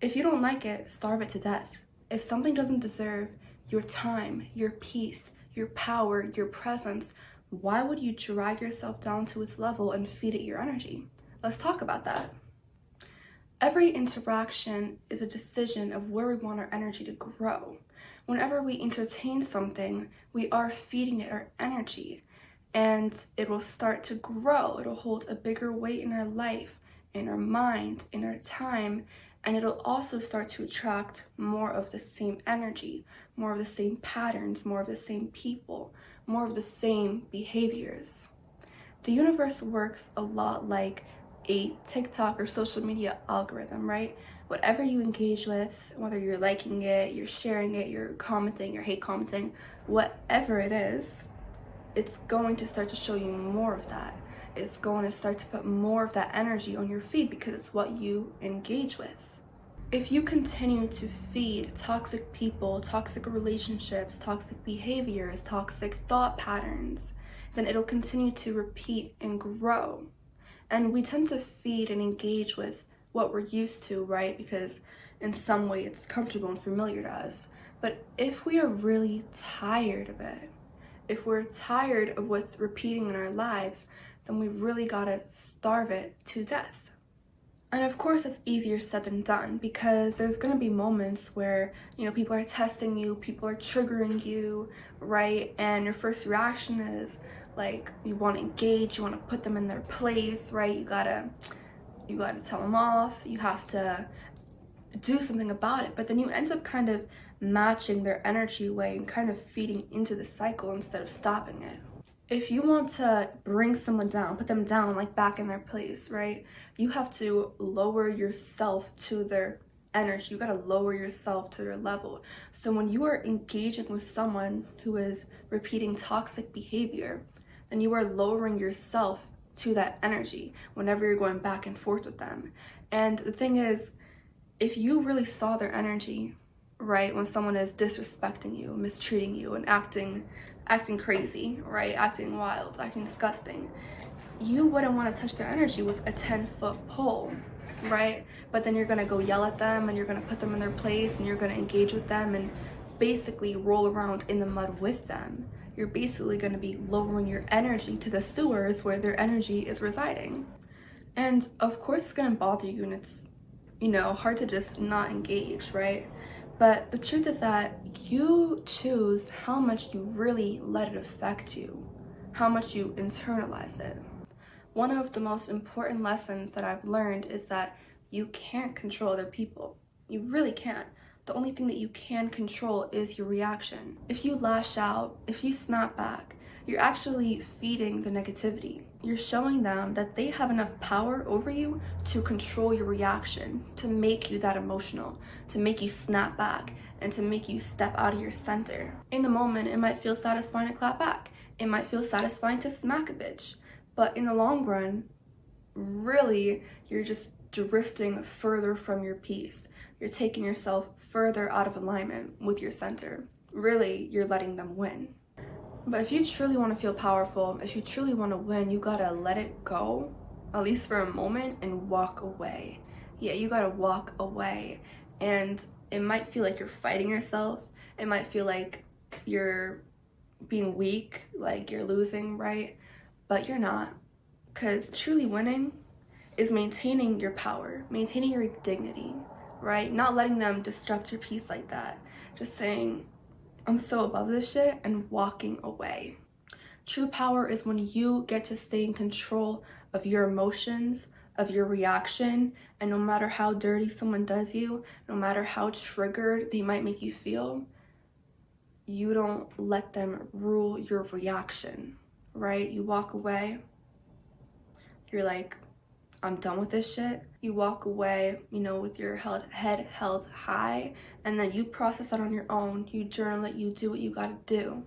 If you don't like it, starve it to death. If something doesn't deserve your time, your peace, your power, your presence, why would you drag yourself down to its level and feed it your energy? Let's talk about that. Every interaction is a decision of where we want our energy to grow. Whenever we entertain something, we are feeding it our energy, and it will start to grow. It'll hold a bigger weight in our life, in our mind, in our time, and it'll also start to attract more of the same energy, more of the same patterns, more of the same people, more of the same behaviors. The universe works a lot like a TikTok or social media algorithm, right? Whatever you engage with, whether you're liking it, you're sharing it, you're commenting, you're hate commenting, whatever it is, it's going to start to show you more of that. It's going to start to put more of that energy on your feed because it's what you engage with. If you continue to feed toxic people, toxic relationships, toxic behaviors, toxic thought patterns, then it'll continue to repeat and grow. And we tend to feed and engage with what we're used to, right? Because in some way it's comfortable and familiar to us. But if we are really tired of it, if we're tired of what's repeating in our lives, then we really gotta starve it to death. And of course, it's easier said than done because there's gonna be moments where, people are testing you, people are triggering you, right? And your first reaction is like, you want to engage, you want to put them in their place, right? You gotta tell them off, you have to do something about it. But then you end up kind of matching their energy away and kind of feeding into the cycle instead of stopping it. If you want to bring someone down, put them down, like back in their place, right? You have to lower yourself to their energy. You gotta lower yourself to their level. So when you are engaging with someone who is repeating toxic behavior, then you are lowering yourself to that energy whenever you're going back and forth with them. And the thing is, if you really saw their energy, right, when someone is disrespecting you, mistreating you, and acting crazy, right, acting wild, acting disgusting, you wouldn't want to touch their energy with a 10-foot pole, right? But then you're gonna go yell at them and you're gonna put them in their place and you're gonna engage with them and basically roll around in the mud with them. You're basically gonna be lowering your energy to the sewers where their energy is residing. And of course it's gonna bother you and it's, hard to just not engage, right? But the truth is that you choose how much you really let it affect you, how much you internalize it. One of the most important lessons that I've learned is that you can't control other people. You really can't. The only thing that you can control is your reaction. If you lash out, if you snap back, you're actually feeding the negativity. You're showing them that they have enough power over you to control your reaction, to make you that emotional, to make you snap back, and to make you step out of your center. In the moment, it might feel satisfying to clap back. It might feel satisfying to smack a bitch. But in the long run, really, you're just drifting further from your peace. You're taking yourself further out of alignment with your center. Really, you're letting them win. But if you truly want to feel powerful, if you truly want to win, you gotta let it go, at least for a moment, and walk away. Yeah, you gotta walk away. And it might feel like you're fighting yourself. It might feel like you're being weak, like you're losing, right? But you're not. Because truly winning is maintaining your power, maintaining your dignity, right? Not letting them disrupt your peace like that. Just saying, I'm so above this shit, and walking away. True power is when you get to stay in control of your emotions, of your reaction, and no matter how dirty someone does you, no matter how triggered they might make you feel, you don't let them rule your reaction, right? You walk away. You're like, I'm done with this shit. You walk away, with your head held high, and then you process that on your own. You journal it, you do what you gotta do.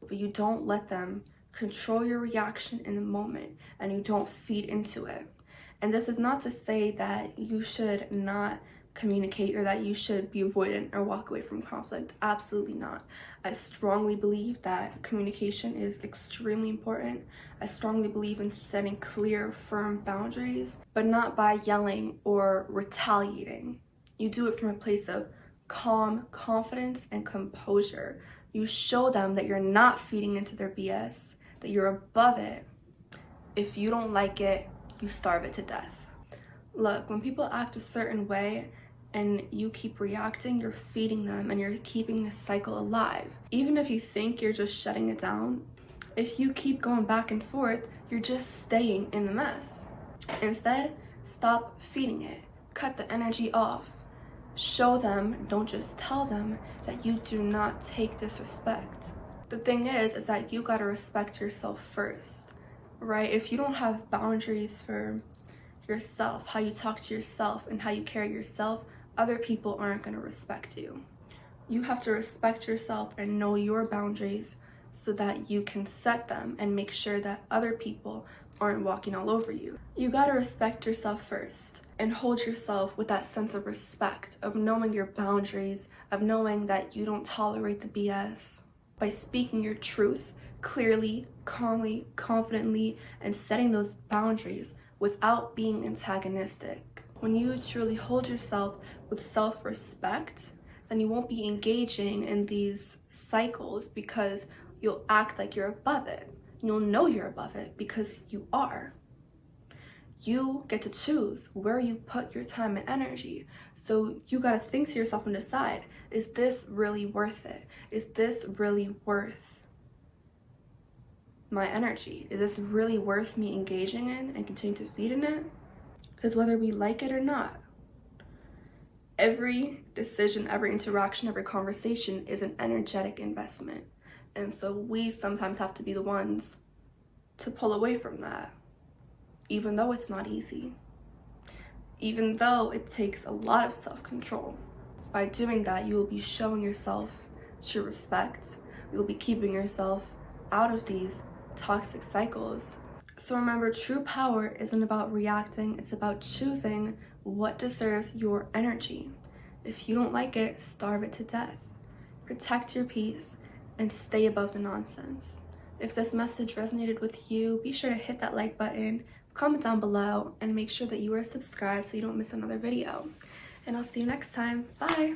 But you don't let them control your reaction in the moment, and you don't feed into it. And this is not to say that you should not communicate or that you should be avoidant or walk away from conflict. Absolutely not. I strongly believe that communication is extremely important. I strongly believe in setting clear, firm boundaries, but not by yelling or retaliating. You do it from a place of calm, confidence, and composure. You show them that you're not feeding into their BS, that you're above it. If you don't like it, you starve it to death. Look, when people act a certain way and you keep reacting, you're feeding them and you're keeping the cycle alive. Even if you think you're just shutting it down, if you keep going back and forth, you're just staying in the mess. Instead, stop feeding it. Cut the energy off. Show them, don't just tell them, that you do not take disrespect. The thing is that you gotta respect yourself first, right? If you don't have boundaries for yourself, how you talk to yourself and how you carry yourself, other people aren't gonna respect you. You have to respect yourself and know your boundaries so that you can set them and make sure that other people aren't walking all over you. You gotta respect yourself first and hold yourself with that sense of respect, of knowing your boundaries, of knowing that you don't tolerate the BS. By speaking your truth clearly, calmly, confidently, and setting those boundaries without being antagonistic. When you truly hold yourself with self-respect, then you won't be engaging in these cycles because you'll act like you're above it. You'll know you're above it because you are. You get to choose where you put your time and energy. So you gotta think to yourself and decide, is this really worth it? Is this really worth my energy? Is this really worth me engaging in and continuing to feed in it? Because whether we like it or not, every decision, every interaction, every conversation is an energetic investment. And so we sometimes have to be the ones to pull away from that, even though it's not easy, even though it takes a lot of self-control. By doing that, you will be showing yourself true respect. You will be keeping yourself out of these toxic cycles. So remember, true power isn't about reacting, it's about choosing what deserves your energy. If you don't like it, starve it to death. Protect your peace and stay above the nonsense. If this message resonated with you, be sure to hit that like button, comment down below, and make sure that you are subscribed so you don't miss another video. And I'll see you next time. Bye!